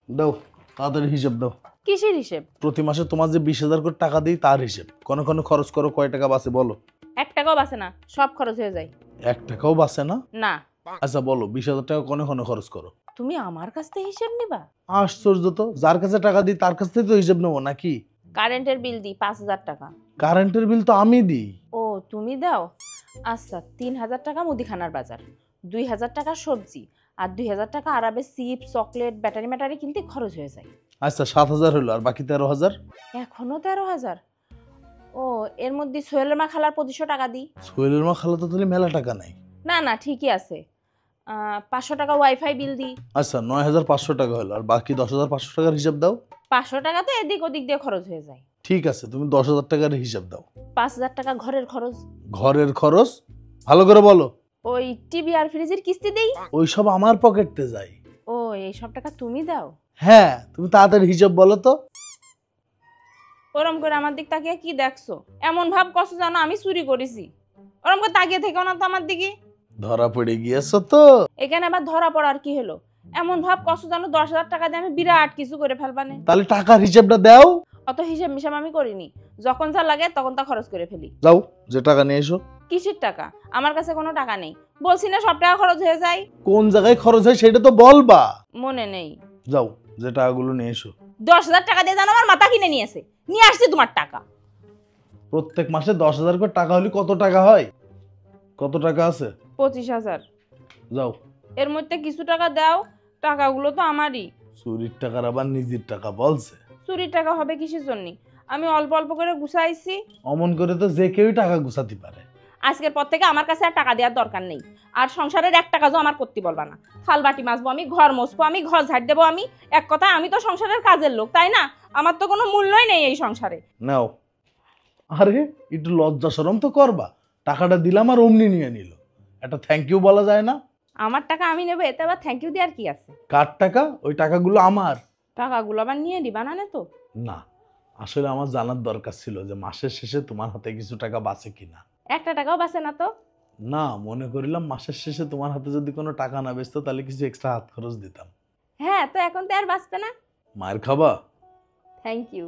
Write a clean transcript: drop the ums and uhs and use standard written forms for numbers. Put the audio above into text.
দাও তাড়াতাড়ি হিসাব দাও। কিসের হিসেব? প্রতি মাসে তোমার যে 20,000 করে টাকা দিই তার হিসেব। কোন কোন খরচ করো, কয় টাকা বাঁচে বলো। 1 টাকাও বাঁচে না, সব খরচ হয়ে যায়। 1 টাকাও বাঁচে না? না। আচ্ছা বলো 20,000 টাকা কোন কোন খরচ করো। তুমি আমার কাছ থেকে হিসেব নিবা? আশ্চর্য তো, যার কাছে টাকা দিই তার কাছ থেকে তো হিসেব নেবো নাকি। কারেন্টের বিল দিই 5,000 টাকা। কারেন্টের বিল তো আমি দিই। ও তুমি দাও? আচ্ছা 3,000 টাকা মুদিখানার বাজার, 2,000 টাকা সবজি, আর 2,000 টাকা Arabe chips chocolate battery materia কিনতে খরচ হয়ে যায়। আচ্ছা 7,000 হলো, আর বাকি 13,000? এখনো 13,000? ও এর মধ্যে সোহেলের মা খালার 2500 টাকা দিই। সোহেলের মা খালা তো তাহলে মেলা টাকা নাই। না না ঠিকই আছে। 500 টাকা ওয়াইফাই বিল দিই। আচ্ছা 9,500 টাকা হলো, আর বাকি 10,500 টাকার হিসাব দাও। 500 টাকা তো এদিক ওদিক দিয়ে খরচ হয়ে যায়। ঠিক আছে তুমি 10,000 টাকার হিসাব দাও। 5,000 টাকা ঘরের খরচ। ঘরের খরচ ভালো করে বলো। ওই টিভি আর ফ্রিজের কিস্তি দেই। ওই সব আমার পকেটে যায়। ও এই সব টাকা তুমি দাও? হ্যাঁ তুমি তাড়াতাড়ি হিসাব বলো তো। ওরম করে আমার দিক তাকিয়ে কি দেখছো? এমন ভাব কষ্ট জানো আমি চুরি করেছি। ওরম করে তাকিয়ে থেকো না তো আমার দিকে। ধরা পড়ে গিয়েছো তো। এখানে আবার ধরা পড়ার কি হলো? এমন ভাব কষ্ট জানো 10,000 টাকা দিয়ে আমি বিরাট কিছু করে ফেলবানে। তাহলে টাকার হিসাবটা দাও। অত হিসাব মিসাব আমি করিনি, যখন যা লাগে তখন তা খরচ করে ফেলি। যাও যে টাকা নিয়ে এসো। কিসের টাকা? আমার কাছে কোনো টাকা নেই। বলছি না সব টাকা খরচ হয়ে যায়। কোন জায়গায় খরচ হয় সেটা তো বলবা। মনে নেই। যাও যে টাকাগুলো নিয়ে এসো। 10,000 টাকা দিয়ে জানো আমার মাথা কিনে নিয়েছে। নিয়ে আসছি তোমার টাকা। প্রত্যেক মাসে 10,000 করে টাকা হলে কত টাকা হয়? কত টাকা আছে? 25,000। যাও। এর মধ্যে কিছু টাকা দাও, টাকাগুলো তো আমারই। চুরির টাকার আবার নিজের টাকা বলছে। চুরির টাকা হবে কিসের জন্য? আমি অল্প অল্প করে গুছাইছি। অমন করে তো যে কেউই টাকা গুছাতে পারে। আজকের পর থেকে আমার কাছে আর টাকা দেওয়ার দরকার নেই। আর সংসারের একটা কাজও আমার করতে বলবা না। থাল বাটি মাজবো আমি, ঘর মুছবো আমি, ঘর ঝাড় দেবো আমি। এক কথায় আমি তো সংসারের কাজের লোক, তাই না? আমার তো কোনো মূল্যই নেই এই সংসারে। নাও। আরে একটু লজ্জা শরম তো করবা। টাকাটা দিলাম আর অমনি নিয়ে নিল। একটা থ্যাংক ইউ বলা যায় না? আমার টাকা আমি নেবো, এতে আবার থ্যাংক ইউ দেওয়ার কি আছে? কার টাকা? ওই টাকাগুলো আমার। টাকাগুলো আবার নিয়ে দিবা না তো? না, আসলে আমার জানার দরকার ছিল যে মাসের শেষে তোমার হাতে কিছু টাকা বাঁচে কিনা। একটা টাকাও বাঁচে না তো? না, মনে করিলাম মাসের শেষে তোমার হাতে যদি কোনো টাকা না বেচতো তাহলে কিছু এক্সট্রা হাত খরচ দিতাম। হ্যাঁ তো এখন তো আর বাঁচবে না। মায়ের খাবা? Thank you.